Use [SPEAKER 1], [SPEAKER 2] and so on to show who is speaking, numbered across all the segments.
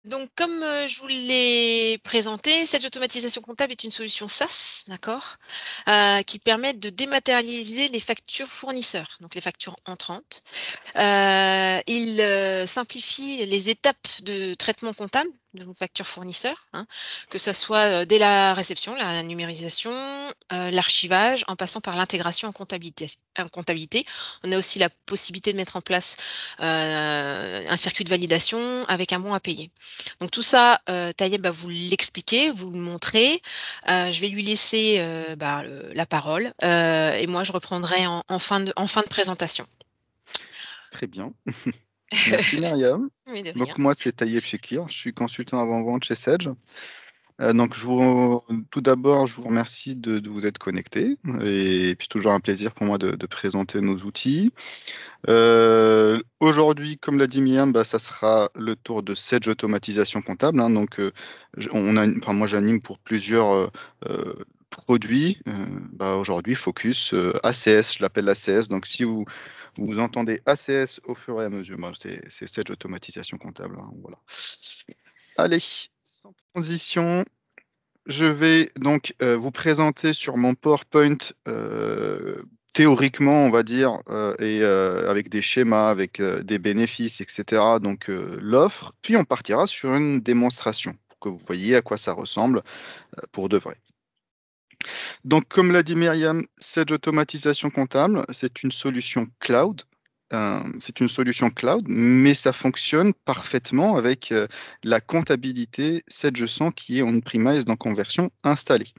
[SPEAKER 1] Donc, comme je vous l'ai présenté, Sage Automatisation Comptable est une solution SaaS, d'accord, qui permet de dématérialiser les factures fournisseurs, donc les factures entrantes. Il simplifie les étapes de traitement comptable de vos factures fournisseurs, hein, que ça soit dès la réception, la numérisation, l'archivage, en passant par l'intégration en comptabilité. On a aussi la possibilité de mettre en place un circuit de validation avec un bon à payer. Donc tout ça, Tayeb va vous l'expliquer, vous le montrer. Je vais lui laisser la parole et moi je reprendrai en fin de présentation.
[SPEAKER 2] Très bien. Merci Myriam.
[SPEAKER 1] Oui, de rien.
[SPEAKER 2] Donc moi c'est Taïeb Chekir, je suis consultant avant-vente chez Sedge. Donc tout d'abord je vous remercie de vous être connecté et puis toujours un plaisir pour moi de présenter nos outils. Aujourd'hui, comme l'a dit Myriam, ça sera le tour de Sedge Automatisation Comptable, hein. Donc moi j'anime pour plusieurs produits. Aujourd'hui focus ACS, je l'appelle ACS. Donc si vous entendez ACS au fur et à mesure, c'est Sedge Automatisation Comptable, hein, voilà. Allez, sans transition, je vais donc vous présenter sur mon PowerPoint théoriquement, on va dire, et avec des schémas, avec des bénéfices, etc. Donc l'offre, puis on partira sur une démonstration pour que vous voyez à quoi ça ressemble pour de vrai. Donc, comme l'a dit Myriam, cette automatisation comptable, c'est une solution cloud. C'est une solution cloud, mais ça fonctionne parfaitement avec la comptabilité 7G100 qui est on-premise, donc en version installée.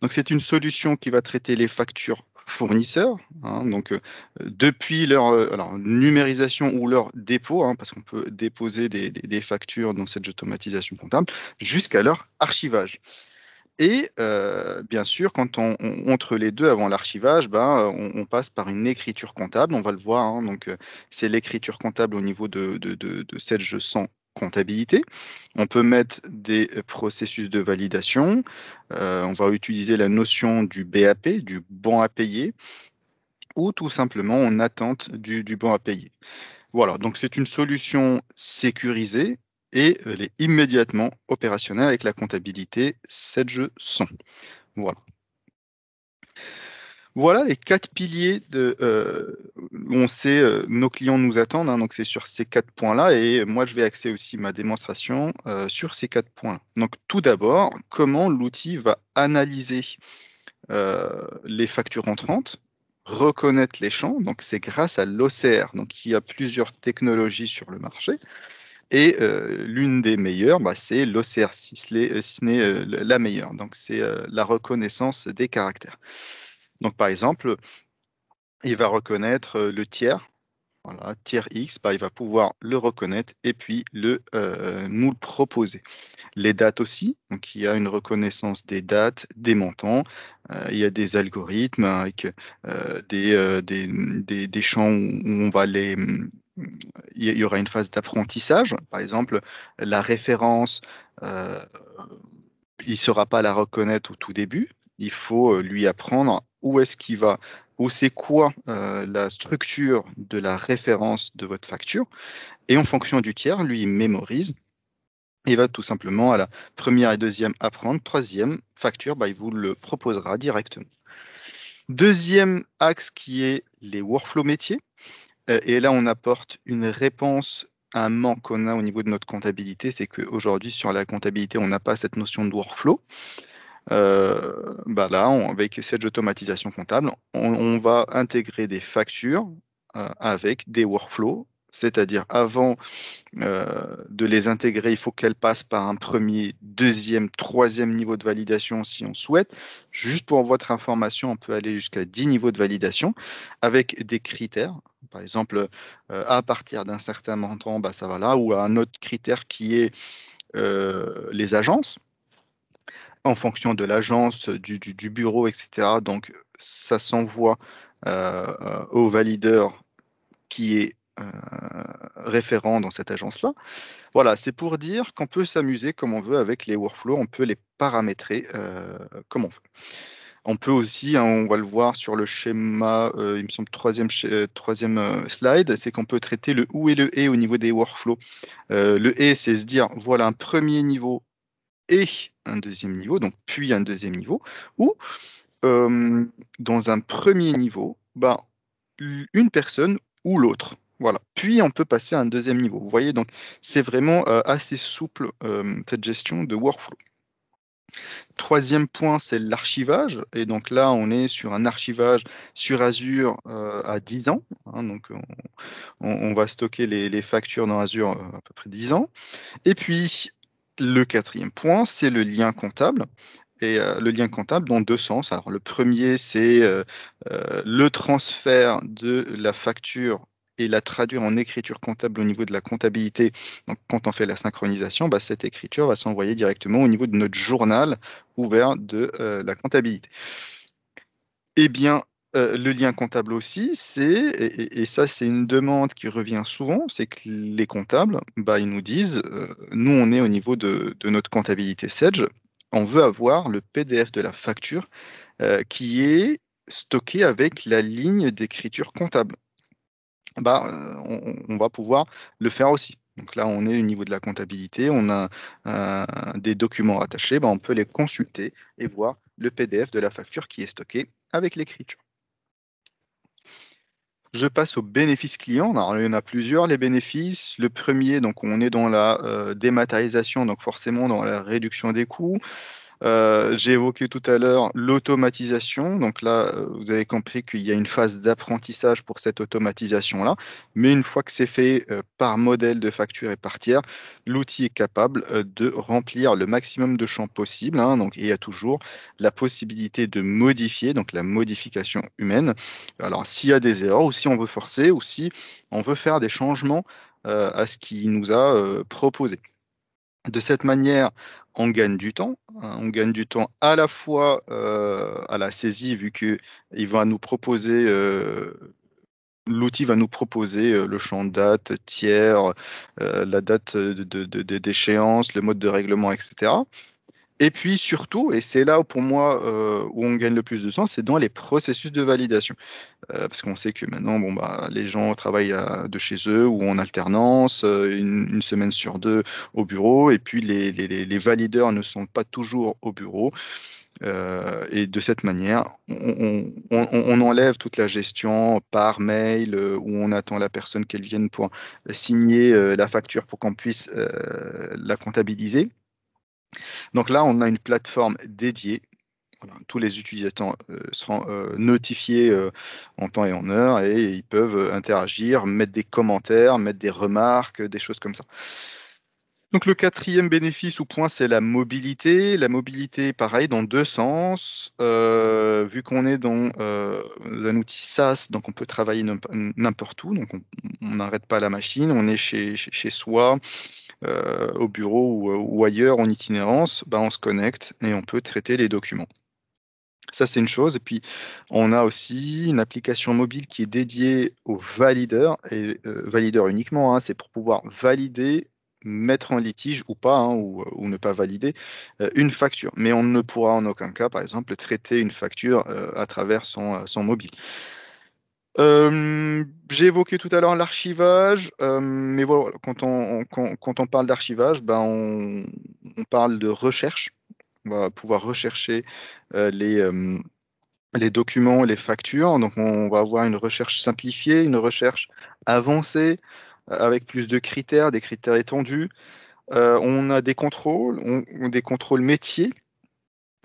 [SPEAKER 2] Donc, c'est une solution qui va traiter les factures fournisseurs, hein, donc depuis leur numérisation ou leur dépôt, hein, parce qu'on peut déposer des factures dans cette automatisation comptable, jusqu'à leur archivage. Et bien sûr, quand entre les deux avant l'archivage, on passe par une écriture comptable, on va le voir, hein, donc c'est l'écriture comptable au niveau de Sage sans comptabilité. On peut mettre des processus de validation, on va utiliser la notion du BAP, du bon à payer, ou tout simplement en attente du bon à payer. Voilà, donc c'est une solution sécurisée et elle est immédiatement opérationnelle avec la comptabilité 7G 100. Voilà. Voilà les quatre piliers où on sait nos clients nous attendent, hein, donc c'est sur ces quatre points-là et moi je vais axer aussi ma démonstration sur ces quatre points. Donc tout d'abord, comment l'outil va analyser les factures entrantes, reconnaître les champs, donc c'est grâce à l'OCR, donc il y a plusieurs technologies sur le marché. Et l'une des meilleures, c'est l'OCR Sisley, si ce n'est la meilleure. Donc, c'est la reconnaissance des caractères. Donc, par exemple, il va reconnaître le tiers. Voilà, tiers X, il va pouvoir le reconnaître et puis nous le proposer. Les dates aussi, donc il y a une reconnaissance des dates, des montants. Il y a des algorithmes avec des champs où on va il y aura une phase d'apprentissage. Par exemple, la référence, euh, il ne saura pas la reconnaître au tout début. Il faut lui apprendre où est-ce qu'il va, où c'est quoi la structure de la référence de votre facture. Et en fonction du tiers, lui, il mémorise. Il va tout simplement à la première et deuxième apprendre. Troisième facture, il vous le proposera directement. Deuxième axe qui est les workflows métiers. Et là, on apporte une réponse à un manque qu'on a au niveau de notre comptabilité. C'est qu'aujourd'hui, sur la comptabilité, on n'a pas cette notion de workflow. Avec cette automatisation comptable, on va intégrer des factures avec des workflows. C'est-à-dire, avant de les intégrer, il faut qu'elles passent par un premier, deuxième, troisième niveau de validation si on souhaite. Juste pour votre information, on peut aller jusqu'à 10 niveaux de validation avec des critères. Par exemple, à partir d'un certain montant, ça va là, ou à un autre critère qui est les agences, en fonction de l'agence, du bureau, etc. Donc, ça s'envoie au valideur qui est référent dans cette agence-là. Voilà, c'est pour dire qu'on peut s'amuser comme on veut avec les workflows, on peut les paramétrer comme on veut. On peut aussi, hein, on va le voir sur le schéma, il me semble troisième slide, c'est qu'on peut traiter le ou et le et au niveau des workflows. Le et, c'est se dire, voilà un premier niveau et un deuxième niveau, donc puis un deuxième niveau, ou dans un premier niveau, ben, une personne ou l'autre. Voilà. Puis on peut passer à un deuxième niveau. Vous voyez, donc c'est vraiment assez souple cette gestion de workflow. Troisième point, c'est l'archivage. Et donc là, on est sur un archivage sur Azure à 10 ans. Hein, donc on va stocker les factures dans Azure à peu près 10 ans. Et puis, le quatrième point, c'est le lien comptable. Et le lien comptable dans deux sens. Alors, le premier, c'est le transfert de la facture et la traduire en écriture comptable au niveau de la comptabilité. Donc, quand on fait la synchronisation, bah, cette écriture va s'envoyer directement au niveau de notre journal ouvert de la comptabilité. Eh bien, le lien comptable aussi, et ça c'est une demande qui revient souvent, c'est que les comptables, bah, ils nous disent, nous on est au niveau de notre comptabilité Sage, on veut avoir le PDF de la facture qui est stocké avec la ligne d'écriture comptable. Bah, on va pouvoir le faire aussi. Donc là, on est au niveau de la comptabilité, on a des documents rattachés, bah, on peut les consulter et voir le PDF de la facture qui est stocké avec l'écriture. Je passe aux bénéfices clients. Alors, il y en a plusieurs, les bénéfices. Le premier, donc on est dans la dématérialisation, donc forcément dans la réduction des coûts. J'ai évoqué tout à l'heure l'automatisation. Donc là, vous avez compris qu'il y a une phase d'apprentissage pour cette automatisation-là. Mais une fois que c'est fait par modèle de facture et par tiers, l'outil est capable de remplir le maximum de champs possible. Hein. Donc, et il y a toujours la possibilité de modifier, donc la modification humaine. Alors, s'il y a des erreurs, ou si on veut forcer, ou si on veut faire des changements à ce qu'il nous a proposé. De cette manière, on gagne du temps. Hein. On gagne du temps à la fois à la saisie, vu que il va nous proposer, l'outil va nous proposer le champ date, tiers, la date d'échéance, le mode de règlement, etc. Et puis surtout, et c'est là où, pour moi où on gagne le plus de temps, c'est dans les processus de validation. Parce qu'on sait que maintenant, bon, bah, les gens travaillent de chez eux ou en alternance, une semaine sur deux au bureau, et puis les valideurs ne sont pas toujours au bureau. Et de cette manière, on enlève toute la gestion par mail, où on attend la personne qu'elle vienne pour signer la facture pour qu'on puisse la comptabiliser. Donc là, on a une plateforme dédiée. Voilà, tous les utilisateurs seront notifiés en temps et en heure, et ils peuvent interagir, mettre des commentaires, mettre des remarques, des choses comme ça. Donc le quatrième bénéfice ou point, c'est la mobilité. La mobilité, pareil, dans deux sens. Vu qu'on est dans un outil SaaS, donc on peut travailler n'importe où, donc on n'arrête pas la machine, on est chez soi, au bureau ou ailleurs en itinérance, bah, on se connecte et on peut traiter les documents. Ça, c'est une chose. Et puis, on a aussi une application mobile qui est dédiée aux valideurs, et valideurs uniquement, hein, c'est pour pouvoir valider, mettre en litige ou pas, hein, ou ne pas valider une facture. Mais on ne pourra en aucun cas, par exemple, traiter une facture à travers son mobile. J'ai évoqué tout à l'heure l'archivage, mais voilà, quand on parle d'archivage, ben on parle de recherche. On va pouvoir rechercher euh, les, euh, les documents, les factures. Donc, on va avoir une recherche simplifiée, une recherche avancée, avec plus de critères, des critères étendus. On a des contrôles, des contrôles métiers,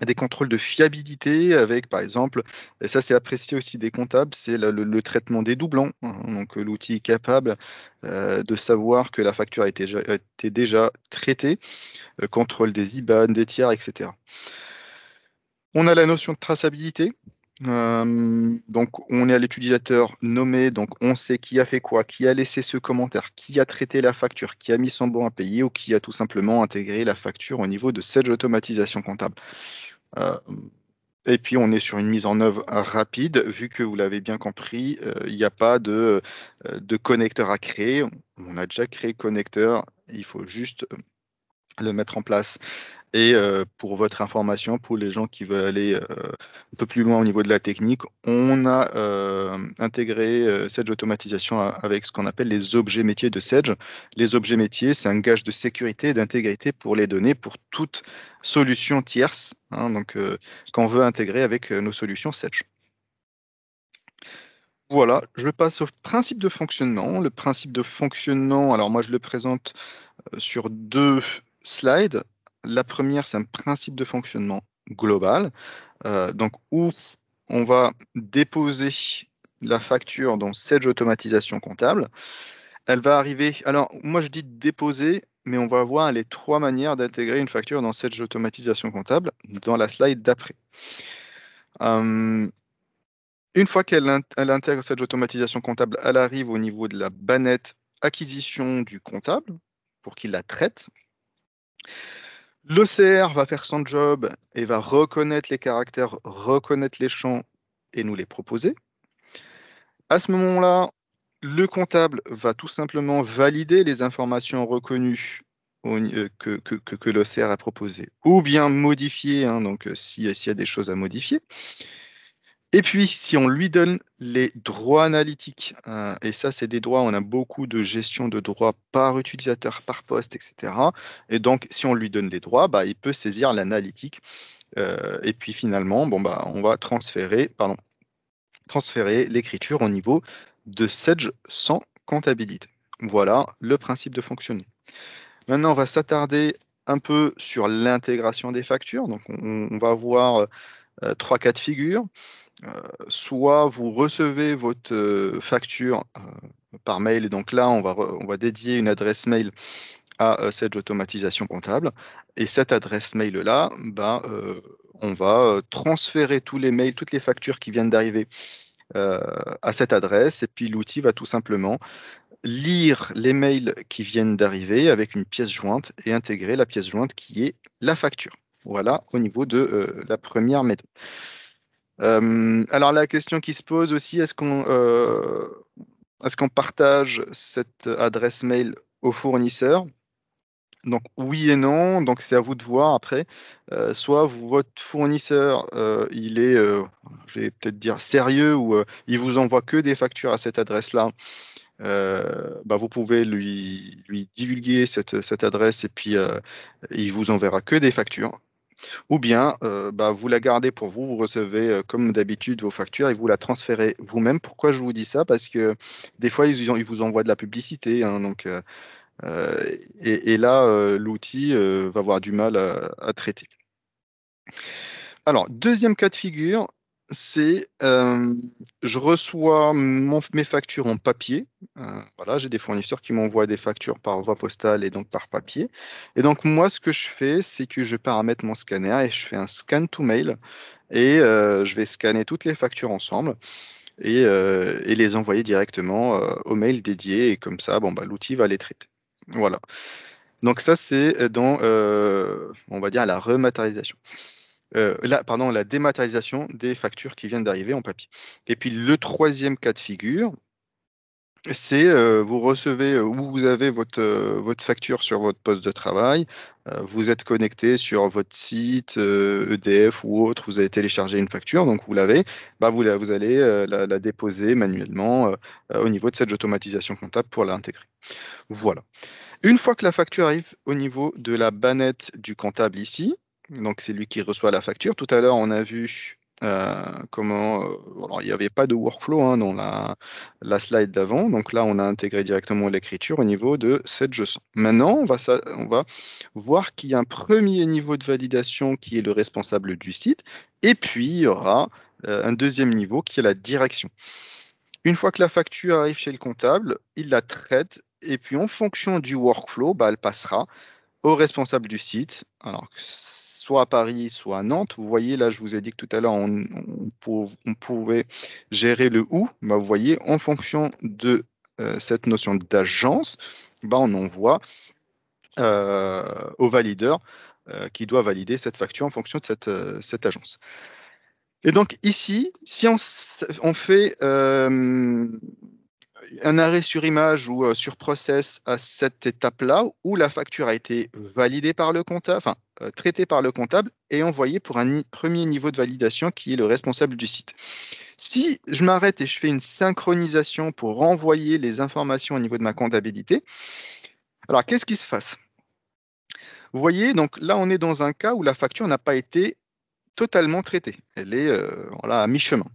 [SPEAKER 2] des contrôles de fiabilité avec, par exemple, et ça c'est apprécié aussi des comptables, c'est le traitement des doublons. Hein. Donc, l'outil est capable de savoir que la facture a été déjà traitée, contrôle des IBAN, des tiers, etc. On a la notion de traçabilité. Donc, on est à l'utilisateur nommé, donc on sait qui a fait quoi, qui a laissé ce commentaire, qui a traité la facture, qui a mis son bon à payer ou qui a tout simplement intégré la facture au niveau de Sage Automatisation Comptable. Euh, et puis, on est sur une mise en œuvre rapide, vu que vous l'avez bien compris, il n'y a pas de connecteur à créer. On a déjà créé le connecteur, il faut juste le mettre en place. Et pour votre information, pour les gens qui veulent aller un peu plus loin au niveau de la technique, on a intégré Sedge Automatisation avec ce qu'on appelle les objets métiers de Sedge. Les objets métiers, c'est un gage de sécurité et d'intégrité pour les données, pour toute solution tierce, hein, donc qu'on veut intégrer avec nos solutions Sedge. Voilà, je passe au principe de fonctionnement. Le principe de fonctionnement, alors moi je le présente sur deux slides. La première, c'est un principe de fonctionnement global, donc où on va déposer la facture dans Sedge Automatisation comptable. Elle va arriver, alors moi je dis déposer, mais on va voir les trois manières d'intégrer une facture dans Sedge Automatisation comptable dans la slide d'après. Une fois elle intègre Sedge Automatisation comptable, elle arrive au niveau de la bannette acquisition du comptable pour qu'il la traite. L'OCR va faire son job et va reconnaître les caractères, reconnaître les champs et nous les proposer. À ce moment-là, le comptable va tout simplement valider les informations reconnues que l'OCR a proposées, ou bien modifier, hein, donc s'il y a des choses à modifier. Et puis, si on lui donne les droits analytiques, et ça, c'est des droits, on a beaucoup de gestion de droits par utilisateur, par poste, etc. Et donc, si on lui donne les droits, bah, il peut saisir l'analytique. Et puis finalement, bon, bah, on va transférer l'écriture au niveau de Sedge sans comptabilité. Voilà le principe de fonctionnement. Maintenant, on va s'attarder un peu sur l'intégration des factures. Donc, on va voir trois cas de figure. Soit vous recevez votre facture par mail, et donc là, on va dédier une adresse mail à Sedge Automatisation comptable. Et cette adresse mail-là, bah, on va transférer tous les mails, toutes les factures qui viennent d'arriver à cette adresse. Et puis l'outil va tout simplement lire les mails qui viennent d'arriver avec une pièce jointe et intégrer la pièce jointe qui est la facture. Voilà au niveau de la première méthode. Alors la question qui se pose aussi, est-ce qu'on partage cette adresse mail au fournisseur? Donc oui et non, donc c'est à vous de voir après. Soit votre fournisseur, il est, je vais peut-être dire sérieux, ou il vous envoie que des factures à cette adresse-là. Bah, vous pouvez lui divulguer cette adresse et puis il vous enverra que des factures. Ou bien bah, vous la gardez pour vous, vous recevez comme d'habitude vos factures et vous la transférez vous-même. Pourquoi je vous dis ça? Parce que des fois, ils vous envoient de la publicité, hein, donc, et là, l'outil va avoir du mal à traiter. Alors, deuxième cas de figure, c'est je reçois mes factures en papier. Voilà, j'ai des fournisseurs qui m'envoient des factures par voie postale et donc par papier. Et donc, moi, ce que je fais, c'est que je paramètre mon scanner et je fais un scan to mail et je vais scanner toutes les factures ensemble et les envoyer directement au mail dédié. Et comme ça, bon, bah, l'outil va les traiter. Voilà. Donc ça, c'est dans, on va dire, la rematérialisation. La dématérialisation des factures qui viennent d'arriver en papier. Et puis le troisième cas de figure, c'est vous recevez ou vous avez votre facture sur votre poste de travail, vous êtes connecté sur votre site EDF ou autre, vous avez téléchargé une facture, donc vous l'avez, bah vous allez la déposer manuellement au niveau de cette automatisation comptable pour l'intégrer. Voilà. Une fois que la facture arrive au niveau de la bannette du comptable ici, donc c'est lui qui reçoit la facture. Tout à l'heure, on a vu comment. Alors, il n'y avait pas de workflow hein, dans la slide d'avant. Donc là, on a intégré directement l'écriture au niveau de cette JSON. Maintenant, on va voir qu'il y a un premier niveau de validation qui est le responsable du site. Et puis, il y aura un deuxième niveau qui est la direction. Une fois que la facture arrive chez le comptable, il la traite et puis en fonction du workflow, bah, elle passera au responsable du site. Alors, soit à Paris, soit à Nantes. Vous voyez, là, je vous ai dit que tout à l'heure, on pouvait gérer le où. Bah, vous voyez, en fonction de cette notion d'agence, bah, on envoie au valideur qui doit valider cette facture en fonction de cette agence. Et donc ici, si on fait un arrêt sur image ou sur process à cette étape-là où la facture a été validée par le comptable, enfin traitée par le comptable et envoyée pour un premier niveau de validation qui est le responsable du site. Si je m'arrête et je fais une synchronisation pour renvoyer les informations au niveau de ma comptabilité, alors qu'est-ce qui se passe? Vous voyez, donc là, on est dans un cas où la facture n'a pas été totalement traitée. Elle est voilà, à mi-chemin.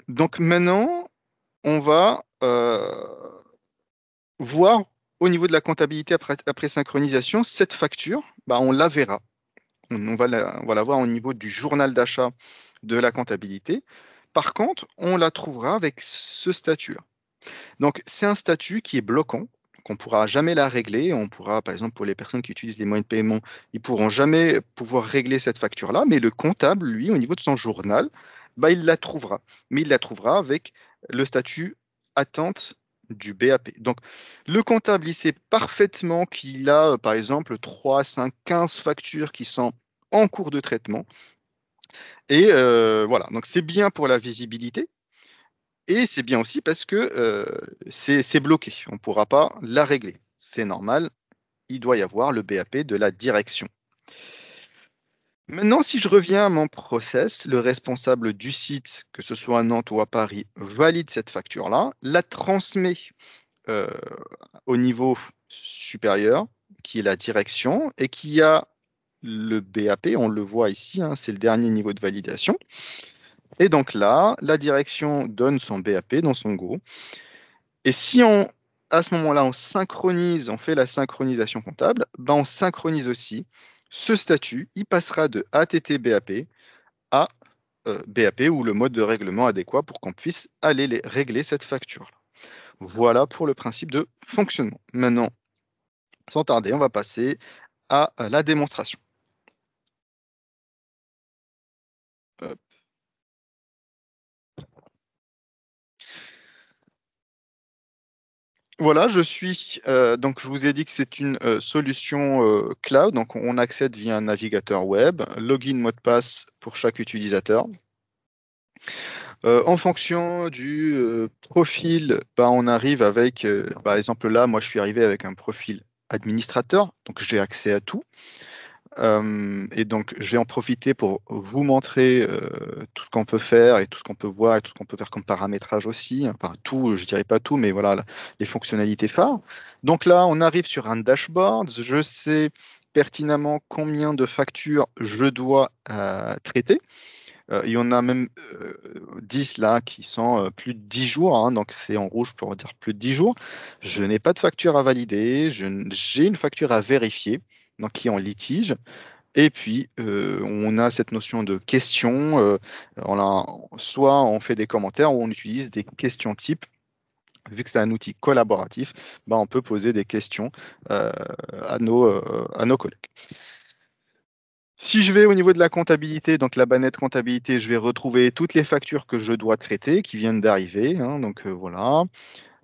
[SPEAKER 2] Donc maintenant, on va voir au niveau de la comptabilité après synchronisation, cette facture, bah, on la verra. On va la voir au niveau du journal d'achat de la comptabilité. Par contre, on la trouvera avec ce statut-là. Donc, c'est un statut qui est bloquant, qu'on ne pourra jamais la régler. On pourra, par exemple, pour les personnes qui utilisent les moyens de paiement, ils ne pourront jamais pouvoir régler cette facture-là, mais le comptable, lui, au niveau de son journal, bah, il la trouvera. Mais il la trouvera avec le statut attente du BAP. Donc, le comptable, il sait parfaitement qu'il a, par exemple, 3, 5, 15 factures qui sont en cours de traitement. Et voilà, donc c'est bien pour la visibilité. Et c'est bien aussi parce que c'est bloqué. On ne pourra pas la régler. C'est normal. Il doit y avoir le BAP de la direction. Maintenant, si je reviens à mon process, le responsable du site, que ce soit à Nantes ou à Paris, valide cette facture-là, la transmet euh, au niveau supérieur, qui est la direction, et qui a le BAP, on le voit ici, hein, c'est le dernier niveau de validation. Et donc là, la direction donne son BAP dans son Go. Et si à ce moment-là, on synchronise, on fait la synchronisation comptable, ben on synchronise aussi ce statut. Il passera de ATT BAP à BAP ou le mode de règlement adéquat pour qu'on puisse aller régler cette facture. Voilà pour le principe de fonctionnement. Maintenant, sans tarder, on va passer à la démonstration. Hop. Voilà, donc je vous ai dit que c'est une solution cloud, donc on accède via un navigateur web, login, mot de passe pour chaque utilisateur. En fonction du profil, bah, on arrive avec, par exemple là, moi je suis arrivé avec un profil administrateur, donc j'ai accès à tout. Et donc je vais en profiter pour vous montrer tout ce qu'on peut faire et tout ce qu'on peut voir et tout ce qu'on peut faire comme paramétrage aussi. Enfin tout, je dirais pas tout, mais voilà les fonctionnalités phares. Donc là, on arrive sur un dashboard. Je sais pertinemment combien de factures je dois traiter. Il y en a même 10 là qui sont plus de 10 jours, hein, donc c'est en rouge pour dire plus de 10 jours. Je n'ai pas de facture à valider, j'ai une facture à vérifier, donc qui est en litige. Et puis, on a cette notion de questions. Soit on fait des commentaires ou on utilise des questions types. Vu que c'est un outil collaboratif, bah, on peut poser des questions à nos collègues. Si je vais au niveau de la comptabilité, donc la banette comptabilité, je vais retrouver toutes les factures que je dois traiter qui viennent d'arriver, hein, donc voilà.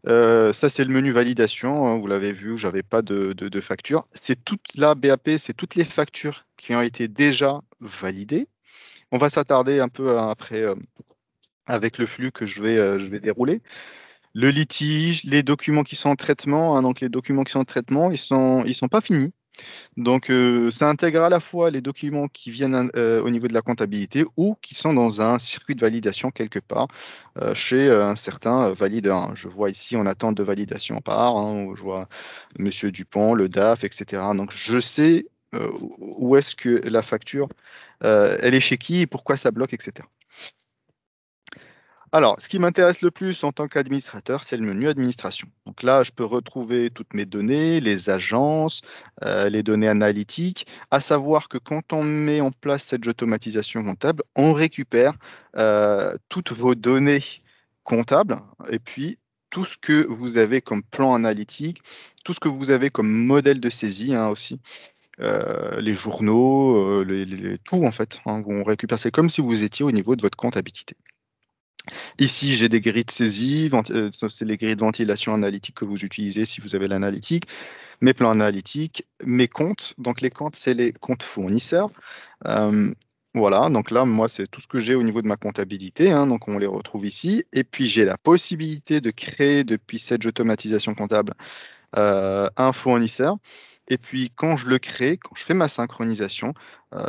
[SPEAKER 2] Ça, c'est le menu validation, hein, vous l'avez vu, j'avais pas de facture. C'est toute la BAP, c'est toutes les factures qui ont été déjà validées. On va s'attarder un peu après avec le flux que je vais dérouler. Le litige, les documents qui sont en traitement, hein, donc les documents qui sont en traitement, ils sont pas finis. Donc, ça intègre à la fois les documents qui viennent au niveau de la comptabilité ou qui sont dans un circuit de validation quelque part chez un certain valideur. Je vois ici en attente de validation par, hein, je vois Monsieur Dupont, le DAF, etc. Donc, je sais où est-ce que la facture, elle est chez qui et pourquoi ça bloque, etc. Alors, ce qui m'intéresse le plus en tant qu'administrateur, c'est le menu administration. Donc là, je peux retrouver toutes mes données, les agences, les données analytiques, à savoir que quand on met en place cette automatisation comptable, on récupère toutes vos données comptables et puis tout ce que vous avez comme plan analytique, tout ce que vous avez comme modèle de saisie, hein, aussi. Les journaux, tout en fait, hein, on récupère, c'est comme si vous étiez au niveau de votre comptabilité. Ici, j'ai des grilles de saisie, c'est les grilles de ventilation analytique que vous utilisez si vous avez l'analytique, mes plans analytiques, mes comptes. Donc, les comptes, c'est les comptes fournisseurs. Voilà, donc là, moi, c'est tout ce que j'ai au niveau de ma comptabilité, hein, donc on les retrouve ici. Et puis, j'ai la possibilité de créer depuis cette automatisation comptable un fournisseur. Et puis, quand je le crée, quand je fais ma synchronisation,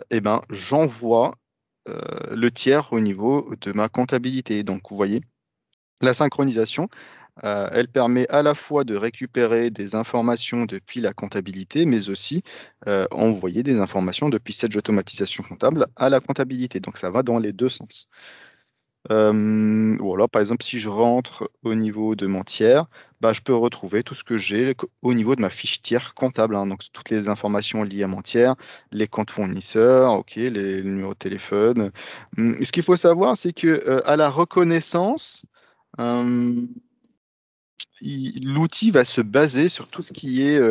[SPEAKER 2] eh ben, j'envoie le tiers au niveau de ma comptabilité. Donc, vous voyez, la synchronisation, elle permet à la fois de récupérer des informations depuis la comptabilité, mais aussi envoyer des informations depuis cette automatisation comptable à la comptabilité. Donc ça va dans les deux sens. Voilà, par exemple, si je rentre au niveau de mon tiers, bah, je peux retrouver tout ce que j'ai au niveau de ma fiche tiers comptable, hein. Donc toutes les informations liées à mon tiers, les comptes fournisseurs, ok, les numéros de téléphone. Ce qu'il faut savoir, c'est que à la reconnaissance, euh, l'outil va se baser sur tout ce qui est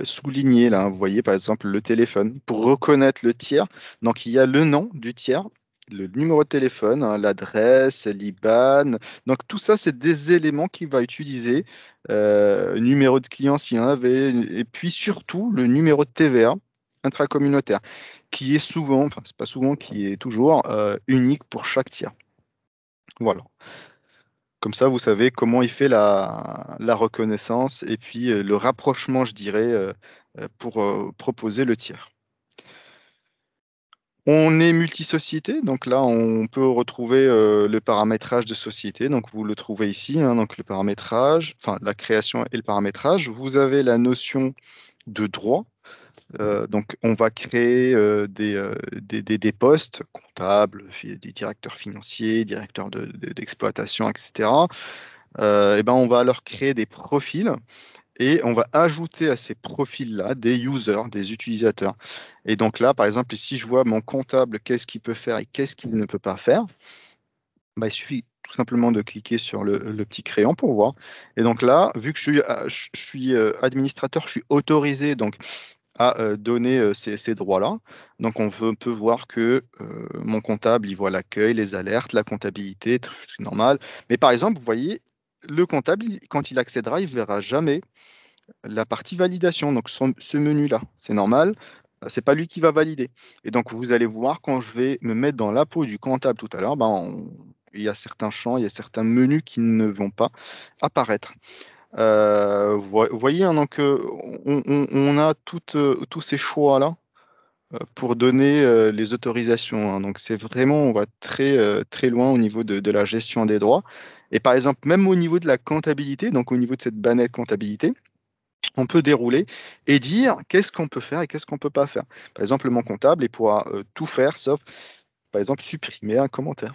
[SPEAKER 2] souligné là. Vous voyez par exemple le téléphone. Pour reconnaître le tiers, donc il y a le nom du tiers, le numéro de téléphone, hein, l'adresse, l'IBAN. Donc tout ça, c'est des éléments qu'il va utiliser. Numéro de client s'il y en avait, et puis surtout le numéro de TVA intracommunautaire, qui est souvent, enfin c'est pas souvent, qui est toujours unique pour chaque tiers. Voilà. Comme ça, vous savez comment il fait la reconnaissance et puis le rapprochement, je dirais, pour proposer le tiers. On est multisociété, donc là, on peut retrouver le paramétrage de société. Donc, vous le trouvez ici, hein, donc le paramétrage, enfin, la création et le paramétrage. Vous avez la notion de droit. Donc, on va créer des postes comptables, des directeurs financiers, directeurs d'exploitation, etc. Et ben, on va leur créer des profils et on va ajouter à ces profils-là des users, des utilisateurs. Et donc là, par exemple, si je vois mon comptable, qu'est-ce qu'il peut faire et qu'est-ce qu'il ne peut pas faire, bah, il suffit tout simplement de cliquer sur le petit crayon pour voir. Et donc là, vu que je suis administrateur, je suis autorisé donc à donner ces droits-là. Donc on peut voir que mon comptable, il voit l'accueil, les alertes, la comptabilité, c'est normal. Mais par exemple, vous voyez, le comptable, quand il accédera, il ne verra jamais la partie validation, donc ce menu-là. C'est normal, c'est pas lui qui va valider. Et donc vous allez voir quand je vais me mettre dans la peau du comptable tout à l'heure, ben, il y a certains champs, il y a certains menus qui ne vont pas apparaître. Vous voyez, hein, donc on a tous ces choix-là pour donner les autorisations, hein. Donc c'est vraiment, on va très loin au niveau de la gestion des droits. Et par exemple, même au niveau de la comptabilité, donc au niveau de cette banette comptabilité, on peut dérouler et dire qu'est-ce qu'on peut faire et qu'est-ce qu'on ne peut pas faire. Par exemple, mon comptable, il pourra tout faire sauf, par exemple, supprimer un commentaire,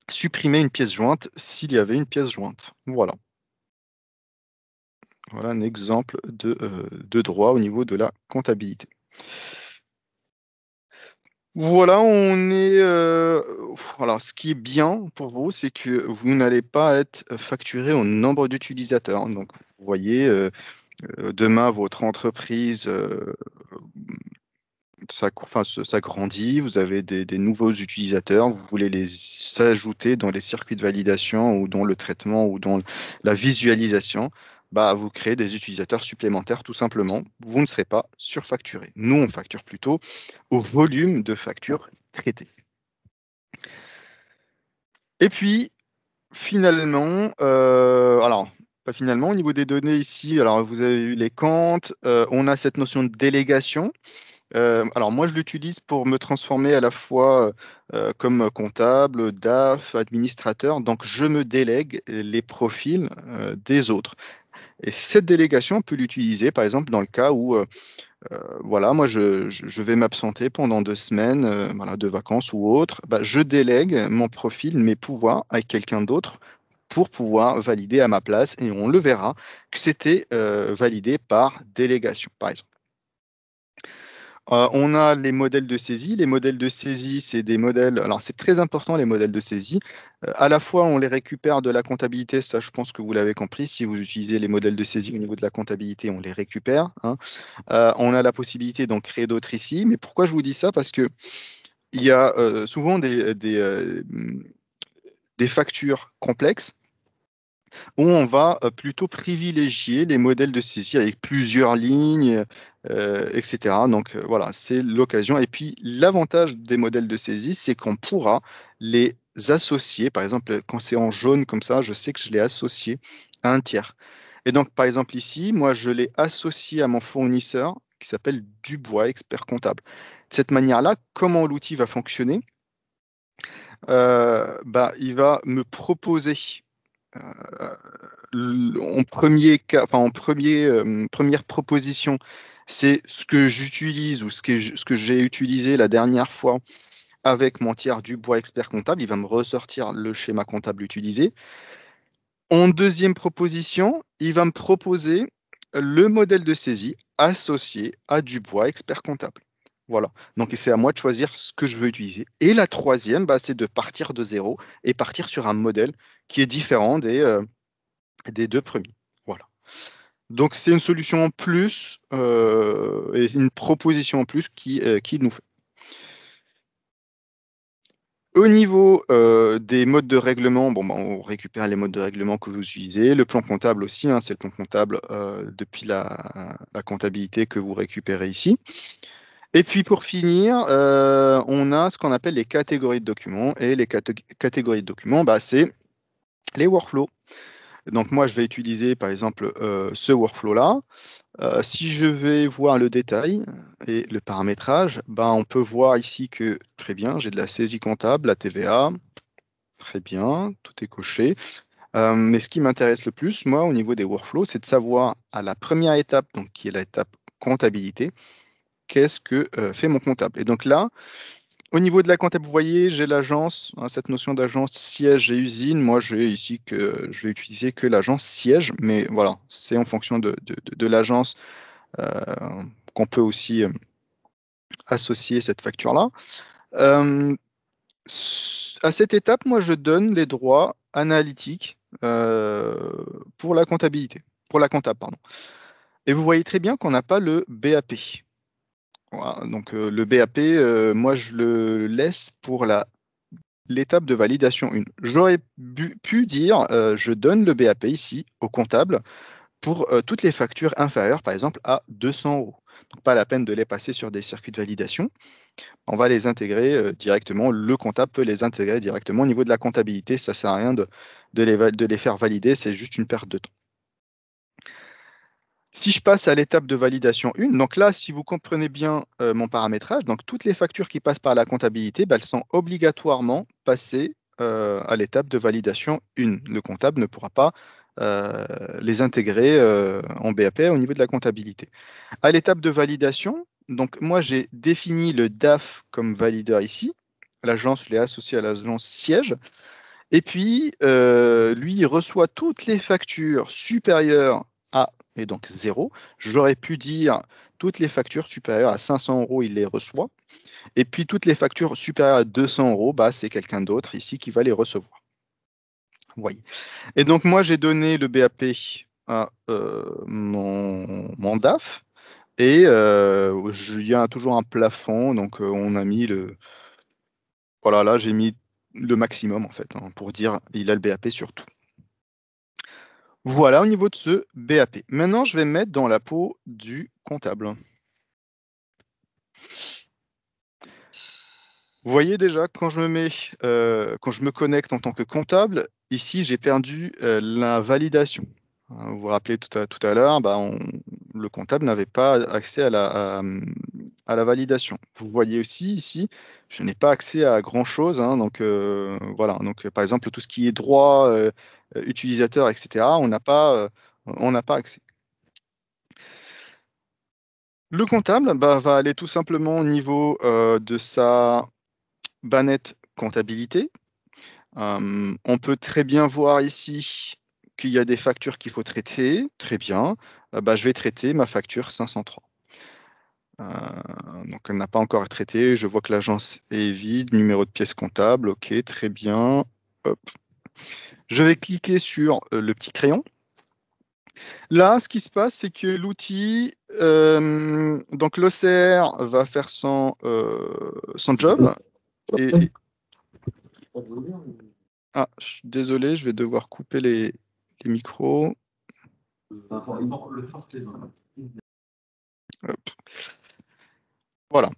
[SPEAKER 2] supprimer une pièce jointe s'il y avait une pièce jointe. Voilà. Voilà un exemple de droit au niveau de la comptabilité. Voilà, alors, ce qui est bien pour vous, c'est que vous n'allez pas être facturé au nombre d'utilisateurs. Donc, vous voyez, demain, votre entreprise ça grandit, vous avez des nouveaux utilisateurs, vous voulez les ajouter dans les circuits de validation ou dans le traitement ou dans la visualisation, bah, vous créez des utilisateurs supplémentaires tout simplement. Vous ne serez pas surfacturé. Nous, on facture plutôt au volume de factures traitées. Et puis, finalement, alors, pas finalement, au niveau des données ici, alors vous avez eu les comptes, on a cette notion de délégation. Alors moi, je l'utilise pour me transformer à la fois comme comptable, DAF, administrateur. Donc, je me délègue les profils des autres. Et cette délégation, on peut l'utiliser, par exemple, dans le cas où, voilà, moi, je vais m'absenter pendant 2 semaines, voilà, de vacances ou autre. Bah, je délègue mon profil, mes pouvoirs à quelqu'un d'autre pour pouvoir valider à ma place. Et on le verra que c'était validé par délégation, par exemple. On a les modèles de saisie. Les modèles de saisie, c'est des modèles. Alors, c'est très important, les modèles de saisie. À la fois, on les récupère de la comptabilité. Ça, je pense que vous l'avez compris. Si vous utilisez les modèles de saisie au niveau de la comptabilité, on les récupère, hein. On a la possibilité d'en créer d'autres ici. Mais pourquoi je vous dis ça? Parce que il y a souvent des factures complexes où on va plutôt privilégier les modèles de saisie avec plusieurs lignes, etc. Donc voilà, c'est l'occasion. Et puis l'avantage des modèles de saisie, c'est qu'on pourra les associer. Par exemple, quand c'est en jaune comme ça, je sais que je l'ai associé à un tiers. Et donc, par exemple, ici, moi, je l'ai associé à mon fournisseur qui s'appelle Dubois, expert comptable. De cette manière-là, comment l'outil va fonctionner? Bah, il va me proposer euh, première proposition, c'est ce que j'utilise ou ce que j'ai utilisé la dernière fois avec mon tiers Dubois expert comptable. Il va me ressortir le schéma comptable utilisé. En deuxième proposition, il va me proposer le modèle de saisie associé à Dubois expert comptable. Voilà. Donc, c'est à moi de choisir ce que je veux utiliser. Et la troisième, bah, c'est de partir de zéro et partir sur un modèle qui est différent des deux premiers. Voilà. Donc, c'est une solution en plus et une proposition en plus qui nous fait. Au niveau des modes de règlement, bon, bah, on récupère les modes de règlement que vous utilisez. Le plan comptable aussi, hein, c'est le plan comptable depuis la comptabilité que vous récupérez ici. Et puis pour finir, on a ce qu'on appelle les catégories de documents. Et les catégories de documents, bah, c'est les workflows. Donc moi, je vais utiliser par exemple ce workflow-là. Si je vais voir le détail et le paramétrage, ben, on peut voir ici que très bien, j'ai de la saisie comptable, la TVA, très bien, tout est coché. Mais ce qui m'intéresse le plus, moi, au niveau des workflows, c'est de savoir à la première étape, donc qui est l'étape comptabilité, qu'est-ce que fait mon comptable. Et donc là, au niveau de la comptable, vous voyez, j'ai l'agence, hein, cette notion d'agence siège et usine. Moi, j'ai ici que je vais utiliser que l'agence siège, mais voilà, c'est en fonction de l'agence euh, qu'on peut aussi associer cette facture-là. Euh, à cette étape, moi, je donne les droits analytiques pour la comptabilité, pour la comptable, pardon. Et vous voyez très bien qu'on n'a pas le BAP. Voilà, donc le BAP, moi, je le laisse pour l'étape de validation 1. J'aurais pu dire, je donne le BAP ici au comptable pour toutes les factures inférieures, par exemple, à 200 euros. Donc, pas la peine de les passer sur des circuits de validation. On va les intégrer directement. Le comptable peut les intégrer directement au niveau de la comptabilité. Ça ne sert à rien de les faire valider, c'est juste une perte de temps. Si je passe à l'étape de validation 1, donc là, si vous comprenez bien mon paramétrage, donc toutes les factures qui passent par la comptabilité, bah, elles sont obligatoirement passées à l'étape de validation 1. Le comptable ne pourra pas les intégrer en BAP au niveau de la comptabilité. À l'étape de validation, donc moi j'ai défini le DAF comme valideur ici. L'agence, je l'ai associé à l'agence siège. Et puis, lui, il reçoit toutes les factures supérieures à, et donc 0. J'aurais pu dire toutes les factures supérieures à 500 euros, il les reçoit. Et puis, toutes les factures supérieures à 200 euros, bah, c'est quelqu'un d'autre ici qui va les recevoir. Vous voyez. Et donc, moi, j'ai donné le BAP à mon DAF. Et il y a toujours un plafond, donc on a mis le. Voilà, là j'ai mis le maximum en fait, hein, pour dire il a le BAP sur tout. Voilà au niveau de ce BAP. Maintenant, je vais me mettre dans la peau du comptable. Vous voyez déjà, quand je me connecte en tant que comptable, ici j'ai perdu la validation. Vous vous rappelez tout à l'heure, bah, le comptable n'avait pas accès à la validation. Vous voyez aussi ici, je n'ai pas accès à grand-chose, hein, donc voilà. Donc par exemple tout ce qui est droit utilisateur, etc. On n'a pas accès. Le comptable bah, va aller tout simplement au niveau de sa bannette comptabilité. On peut très bien voir ici qu'il y a des factures qu'il faut traiter. Très bien. Bah, je vais traiter ma facture 503. Donc, elle n'a pas encore été traitée. Je vois que l'agence est vide. Numéro de pièce comptable. OK, très bien. Hop. Je vais cliquer sur le petit crayon. Là, ce qui se passe, c'est que l'outil, donc l'OCR va faire son job. Et, ah, je suis désolé, je vais devoir couper les micros. Hop. Voilà.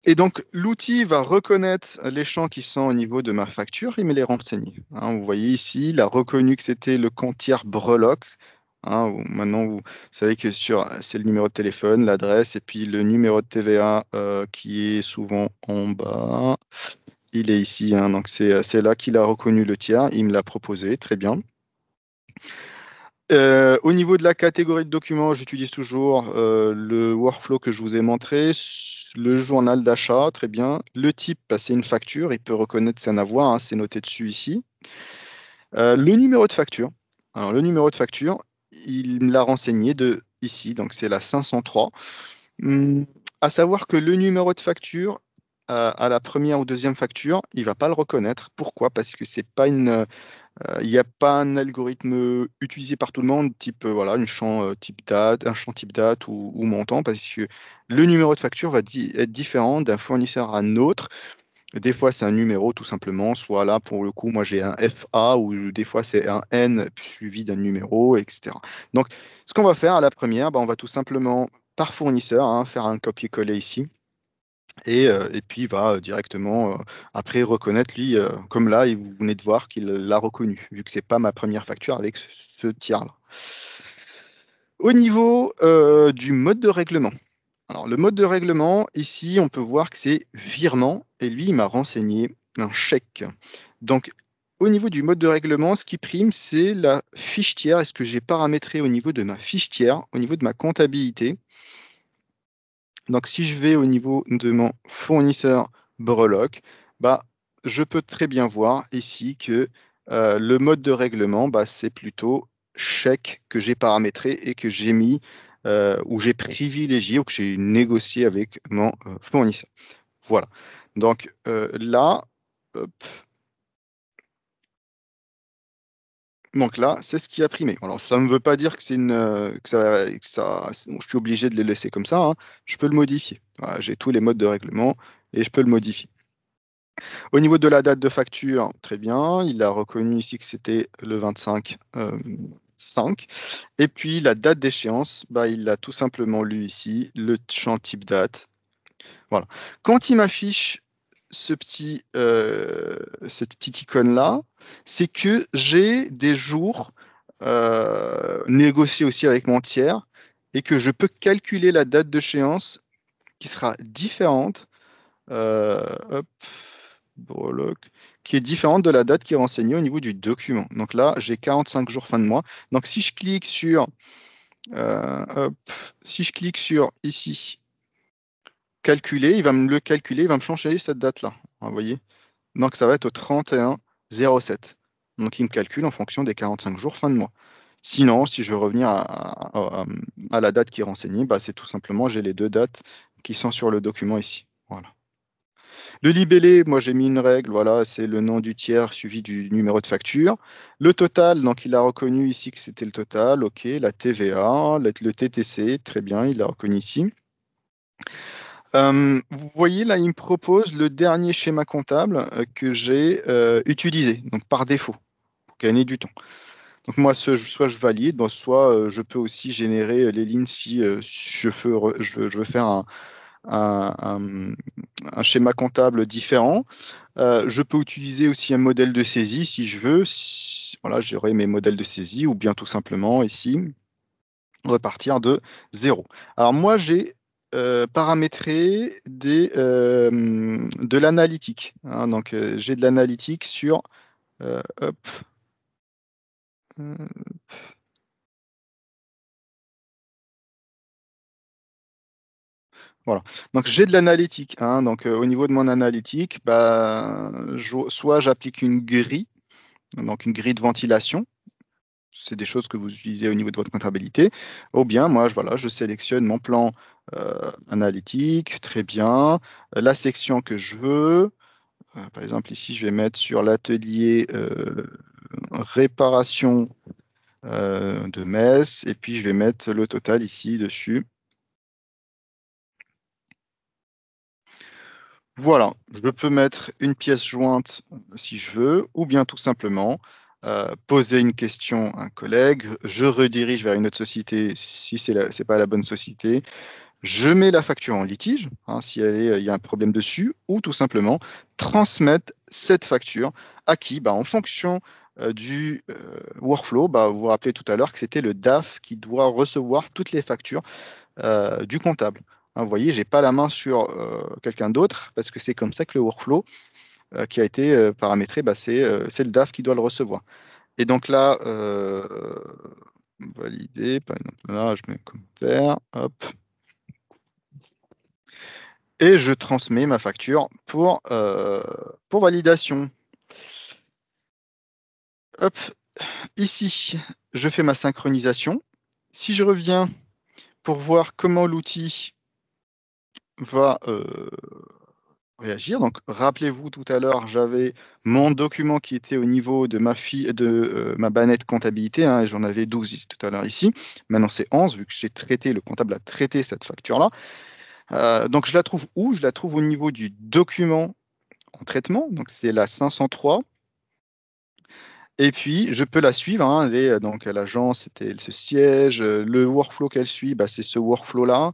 [SPEAKER 2] Et donc, l'outil va reconnaître les champs qui sont au niveau de ma facture et me les renseigner. Hein, vous voyez ici, il a reconnu que c'était le compte tiers breloque. Hein, maintenant, vous savez que c'est le numéro de téléphone, l'adresse et puis le numéro de TVA qui est souvent en bas. Il est ici, hein, donc c'est là qu'il a reconnu le tiers. Il me l'a proposé, très bien. Au niveau de la catégorie de documents, j'utilise toujours le workflow que je vous ai montré, le journal d'achat, très bien. Le type, bah, c'est une facture, il peut reconnaître c'est un avoir, hein, c'est noté dessus ici. Le numéro de facture. Alors, le numéro de facture, il me l'a renseigné de ici, donc c'est la 503. À savoir que le numéro de facture, à la première ou deuxième facture, il ne va pas le reconnaître. Pourquoi? Parce que c'est pas il n'y a pas un algorithme utilisé par tout le monde, type voilà, un champ type date ou montant, parce que le numéro de facture va être différent d'un fournisseur à un autre. Des fois, c'est un numéro tout simplement, soit là, pour le coup, moi j'ai un FA, ou des fois c'est un N suivi d'un numéro, etc. Donc, ce qu'on va faire à la première, bah, on va tout simplement, par fournisseur, hein, faire un copier-coller ici. Et puis il va directement après reconnaître lui, comme là, et vous venez de voir qu'il l'a reconnu, vu que c'est pas ma première facture avec ce tiers-là. Au niveau du mode de règlement. Alors le mode de règlement, ici, on peut voir que c'est virement, et lui, il m'a renseigné un chèque. Donc au niveau du mode de règlement, ce qui prime, c'est la fiche tiers, et ce que j'ai paramétré au niveau de ma fiche tiers, au niveau de ma comptabilité. Donc, si je vais au niveau de mon fournisseur Breloque, bah, je peux très bien voir ici que le mode de règlement, bah, c'est plutôt chèque que j'ai paramétré et que j'ai mis ou j'ai privilégié ou que j'ai négocié avec mon fournisseur. Voilà. Donc là, hop, donc là, c'est ce qui a primé. Alors, ça ne veut pas dire que c'est je suis obligé de le laisser comme ça, hein. Je peux le modifier. Voilà, j'ai tous les modes de règlement et je peux le modifier. Au niveau de la date de facture, très bien. Il a reconnu ici que c'était le 25 5. Et puis la date d'échéance, bah, il a tout simplement lu ici, le champ type date. Voilà. Quand il m'affiche cette petite icône-là, c'est que j'ai des jours négociés aussi avec mon tiers et que je peux calculer la date d'échéance qui sera différente. Hop, Breloque, qui est différente de la date qui est renseignée au niveau du document. Donc là, j'ai 45 jours fin de mois. Donc si je clique sur, hop, si je clique sur ici, calculer, il va me le calculer, il va me changer cette date-là. Vous voyez? Donc ça va être au 31/07. Donc il me calcule en fonction des 45 jours fin de mois. Sinon, si je veux revenir à la date qui est renseignée, bah, c'est tout simplement, j'ai les deux dates qui sont sur le document ici. Voilà. Le libellé, moi j'ai mis une règle, voilà, c'est le nom du tiers suivi du numéro de facture. Le total, donc il a reconnu ici que c'était le total, ok. La TVA, le TTC, très bien, il l'a reconnu ici. Vous voyez là, il me propose le dernier schéma comptable que j'ai utilisé, donc par défaut, pour gagner du temps. Donc moi, soit je valide, soit je peux aussi générer les lignes si je veux faire un schéma comptable différent. Je peux utiliser aussi un modèle de saisie si je veux. Voilà, j'aurai mes modèles de saisie ou bien tout simplement ici repartir de zéro. Alors moi, j'ai paramétré de l'analytique, hein. Donc j'ai de l'analytique sur hop, euh, voilà. Donc j'ai de l'analytique, hein. Donc au niveau de mon analytique, bah, soit j'applique une grille, donc une grille de ventilation. C'est des choses que vous utilisez au niveau de votre comptabilité. Ou bien, moi, voilà, je sélectionne mon plan analytique, très bien. La section que je veux, par exemple, ici, je vais mettre sur l'atelier réparation de Metz, et puis je vais mettre le total ici dessus. Voilà, je peux mettre une pièce jointe si je veux, ou bien tout simplement poser une question à un collègue, je redirige vers une autre société si c'est pas la bonne société, je mets la facture en litige, hein, si il y a un problème dessus, ou tout simplement transmettre cette facture à qui? En fonction du workflow, vous vous rappelez tout à l'heure que c'était le DAF qui doit recevoir toutes les factures du comptable. Hein, vous voyez, je n'ai pas la main sur quelqu'un d'autre parce que c'est comme ça que le workflow qui a été paramétré, c'est le DAF qui doit le recevoir. Et donc là, valider, par exemple, là, je mets commentaire, hop, et je transmets ma facture pour validation. Hop, ici, je fais ma synchronisation. Si je reviens pour voir comment l'outil va réagir, donc rappelez-vous tout à l'heure, j'avais mon document qui était au niveau de ma bannette comptabilité, hein, et j'en avais 12 tout à l'heure ici. Maintenant, c'est 11, vu que le comptable a traité cette facture-là. Donc, je la trouve où? Je la trouve au niveau du document en traitement, donc c'est la 503. Et puis, je peux la suivre, hein, donc l'agence, c'était ce siège, le workflow qu'elle suit, c'est ce workflow-là,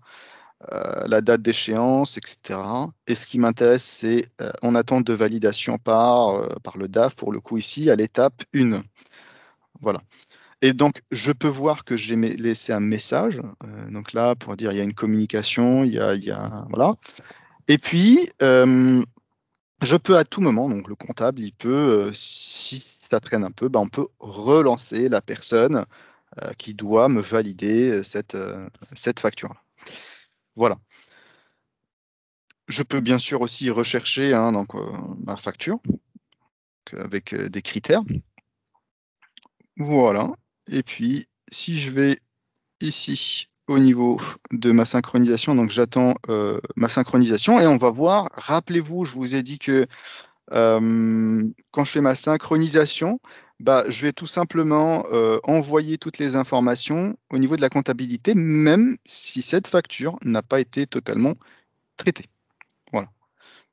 [SPEAKER 2] la date d'échéance, etc. Et ce qui m'intéresse, c'est en attente de validation par le DAF, pour le coup ici, à l'étape 1. Voilà. Et donc, je peux voir que j'ai laissé un message. Donc là, pour dire, il y a une communication, voilà. Et puis, je peux à tout moment, donc le comptable, il peut, si ça traîne un peu, on peut relancer la personne qui doit me valider cette facture. Voilà. Je peux bien sûr aussi rechercher, hein, donc, ma facture avec des critères. Voilà. Et puis, si je vais ici au niveau de ma synchronisation, donc j'attends ma synchronisation et on va voir, rappelez-vous, je vous ai dit que quand je fais ma synchronisation, je vais tout simplement envoyer toutes les informations au niveau de la comptabilité, même si cette facture n'a pas été totalement traitée. Voilà.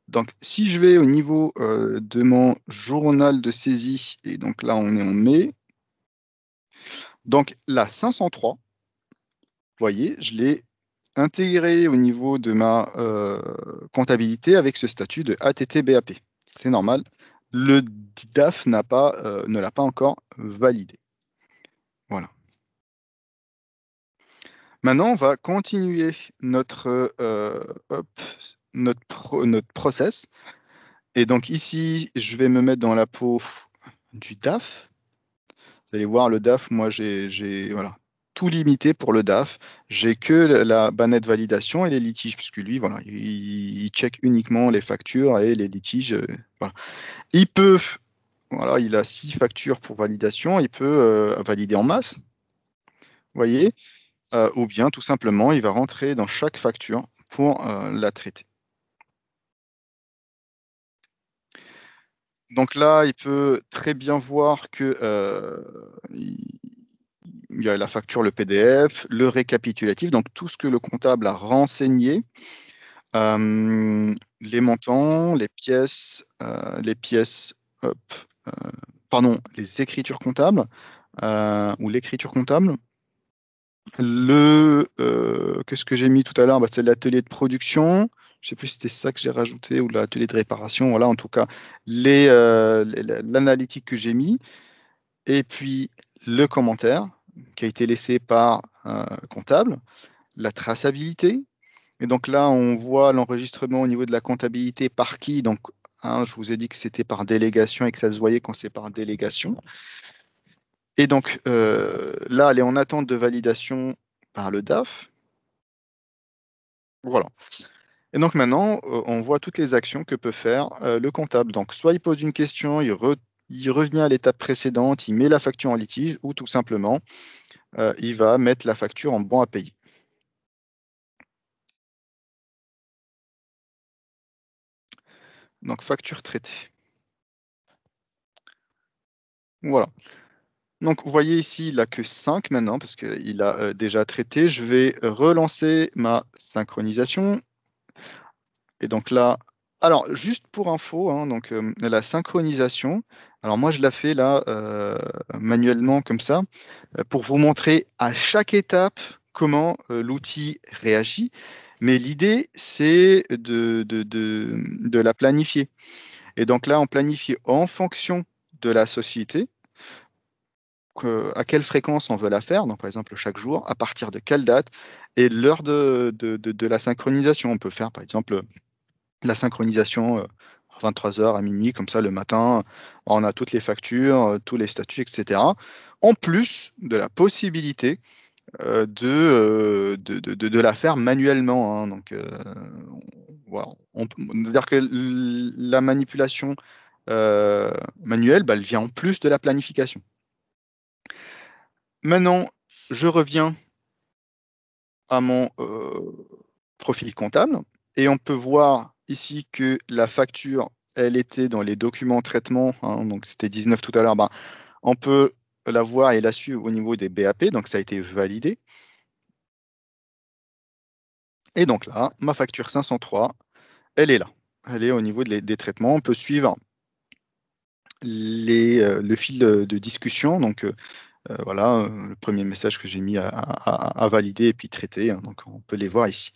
[SPEAKER 2] Donc, si je vais au niveau de mon journal de saisie, et donc là, on est en mai, donc la 503, vous voyez, je l'ai intégré au niveau de ma comptabilité avec ce statut de ATT-BAP. C'est normal. Le DAF ne l'a pas encore validé. Voilà. Maintenant, on va continuer notre process. Et donc ici, je vais me mettre dans la peau du DAF. Vous allez voir, le DAF, moi, j'ai voilà, tout limité pour le DAF. J'ai que la bannette validation et les litiges, puisque lui, voilà, il check uniquement les factures et les litiges. Voilà. Voilà, il a 6 factures pour validation. Il peut valider en masse, vous voyez, ou bien tout simplement, il va rentrer dans chaque facture pour la traiter. Donc là, il peut très bien voir que il y a la facture, le PDF, le récapitulatif, donc tout ce que le comptable a renseigné, les montants, les pièces, hop, pardon, les écritures comptables ou l'écriture comptable. Qu'est-ce que j'ai mis tout à l'heure? C'est l'atelier de production. Je ne sais plus si c'était ça que j'ai rajouté ou l'atelier de réparation. Voilà, en tout cas, l'analytique que j'ai mis. Et puis, le commentaire qui a été laissé par un comptable. La traçabilité. Et donc là, on voit l'enregistrement au niveau de la comptabilité par qui. Donc, hein, je vous ai dit que c'était par délégation et que ça se voyait quand c'est par délégation. Et donc là, elle est en attente de validation par le DAF. Voilà. Et donc maintenant, on voit toutes les actions que peut faire le comptable. Donc soit il pose une question, il revient à l'étape précédente, il met la facture en litige, ou tout simplement, il va mettre la facture en bon à payer. Donc facture traitée. Voilà. Donc, vous voyez ici, il n'a que 5 maintenant, parce qu'il a déjà traité. Je vais relancer ma synchronisation. Et donc là, alors, juste pour info, hein, donc, la synchronisation, Alors moi, je l'ai fait là manuellement comme ça pour vous montrer à chaque étape comment l'outil réagit. Mais l'idée, c'est de la planifier. Et donc là, on planifie en fonction de la société, à quelle fréquence on veut la faire, donc par exemple chaque jour, à partir de quelle date, et l'heure de la synchronisation. On peut faire par exemple la synchronisation à 23 heures à minuit, comme ça le matin, on a toutes les factures, tous les statuts, etc. En plus de la possibilité de la faire manuellement, hein. Donc, voilà. C'est-à-dire que la manipulation manuelle, bah, elle vient en plus de la planification. Maintenant, je reviens à mon profil comptable et on peut voir ici que la facture, elle était dans les documents traitement, hein, donc c'était 19 tout à l'heure, ben, on peut la voir et la suivre au niveau des BAP, donc ça a été validé. Et donc là, ma facture 503, elle est là. Elle est au niveau des traitements. On peut suivre le fil de discussion. Donc voilà, le premier message que j'ai mis à valider et puis traiter, hein. Donc on peut les voir ici.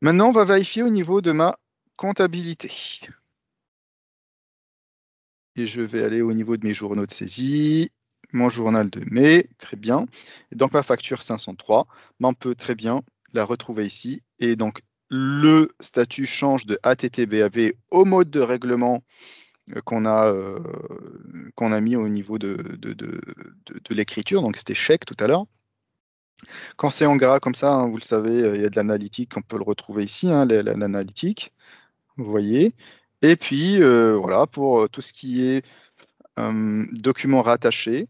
[SPEAKER 2] Maintenant, on va vérifier au niveau de ma comptabilité. Et je vais aller au niveau de mes journaux de saisie, mon journal de mai, très bien. Et donc ma facture 503, ben, on peut très bien la retrouver ici. Et donc le statut change de ATT-BAV au mode de règlement qu'on a mis au niveau de l'écriture. Donc c'était chèque tout à l'heure. Quand c'est en gras comme ça, hein, vous le savez, il y a de l'analytique, on peut le retrouver ici, hein, l'analytique, vous voyez. Et puis voilà, pour tout ce qui est documents rattachés,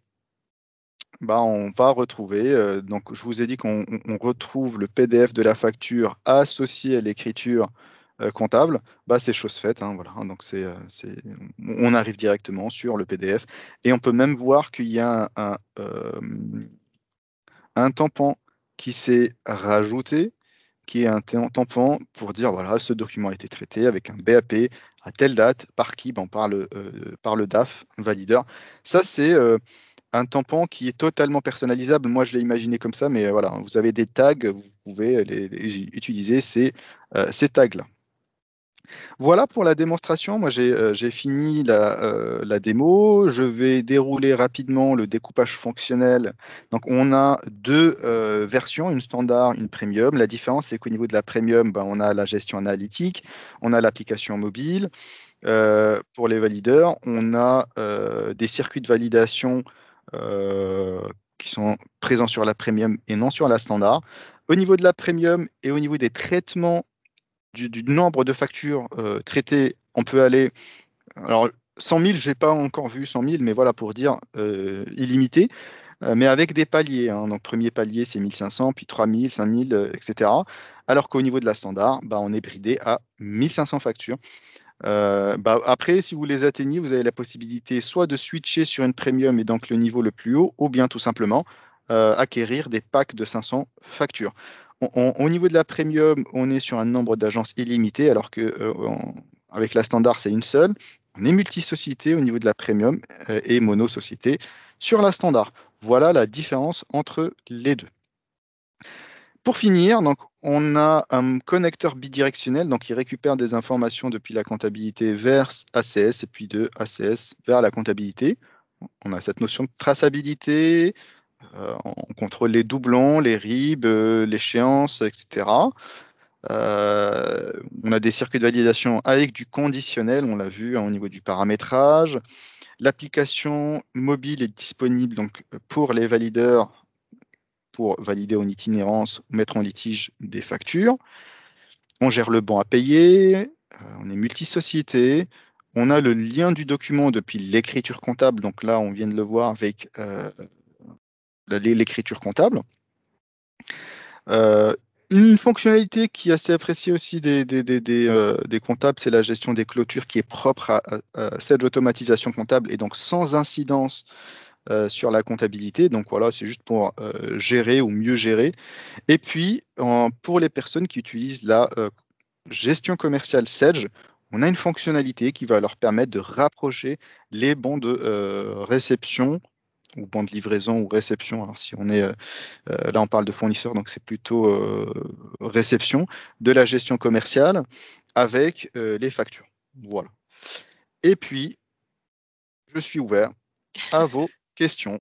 [SPEAKER 2] bah, on va retrouver, donc je vous ai dit qu'on retrouve le PDF de la facture associé à l'écriture comptable, bah, c'est chose faite, hein, voilà. Donc on arrive directement sur le PDF et on peut même voir qu'il y a un tampon qui s'est rajouté, qui est un tampon pour dire voilà, ce document a été traité avec un BAP à telle date, par qui, ben, par le DAF, valideur. Ça, c'est un tampon qui est totalement personnalisable. Moi, je l'ai imaginé comme ça, mais voilà, vous avez des tags, vous pouvez utiliser ces tags-là. Voilà pour la démonstration. Moi, j'ai fini la démo. Je vais dérouler rapidement le découpage fonctionnel. Donc, on a deux versions, une standard, une premium. La différence, c'est qu'au niveau de la premium, ben, on a la gestion analytique, on a l'application mobile. Pour les valideurs, on a des circuits de validation euh, qui sont présents sur la premium et non sur la standard. Au niveau de la premium et au niveau des traitements du nombre de factures traitées, on peut aller. Alors, 100 000, je n'ai pas encore vu 100 000, mais voilà pour dire illimité, mais avec des paliers, hein. Donc, premier palier, c'est 1500, puis 3000, 5000, etc. Alors qu'au niveau de la standard, bah, on est bridé à 1500 factures. Bah, après, si vous les atteignez, vous avez la possibilité soit de switcher sur une premium et donc le niveau le plus haut, ou bien tout simplement acquérir des packs de 500 factures. Au niveau de la premium, on est sur un nombre d'agences illimité, alors que avec la standard, c'est une seule. On est multi-société au niveau de la premium et mono-société sur la standard. Voilà la différence entre les deux. Pour finir, donc, on a un connecteur bidirectionnel donc, qui récupère des informations depuis la comptabilité vers ACS et puis de ACS vers la comptabilité. On a cette notion de traçabilité, on contrôle les doublons, les RIB, l'échéance, etc. On a des circuits de validation avec du conditionnel, on l'a vu, hein, au niveau du paramétrage. L'application mobile est disponible donc, pour les valideurs pour valider en itinérance ou mettre en litige des factures. On gère le bon à payer, on est multi-société, on a le lien du document depuis l'écriture comptable, donc là on vient de le voir avec l'écriture comptable. Une fonctionnalité qui est assez appréciée aussi des comptables, c'est la gestion des clôtures qui est propre à cette automatisation comptable et donc sans incidence sur la comptabilité. Donc voilà, c'est juste pour gérer ou mieux gérer. Et puis, pour les personnes qui utilisent la gestion commerciale Sage, on a une fonctionnalité qui va leur permettre de rapprocher les bons de réception ou bons de livraison ou réception. Alors si on est là, on parle de fournisseur, donc c'est plutôt réception de la gestion commerciale avec les factures. Voilà. Et puis, je suis ouvert à vos questions.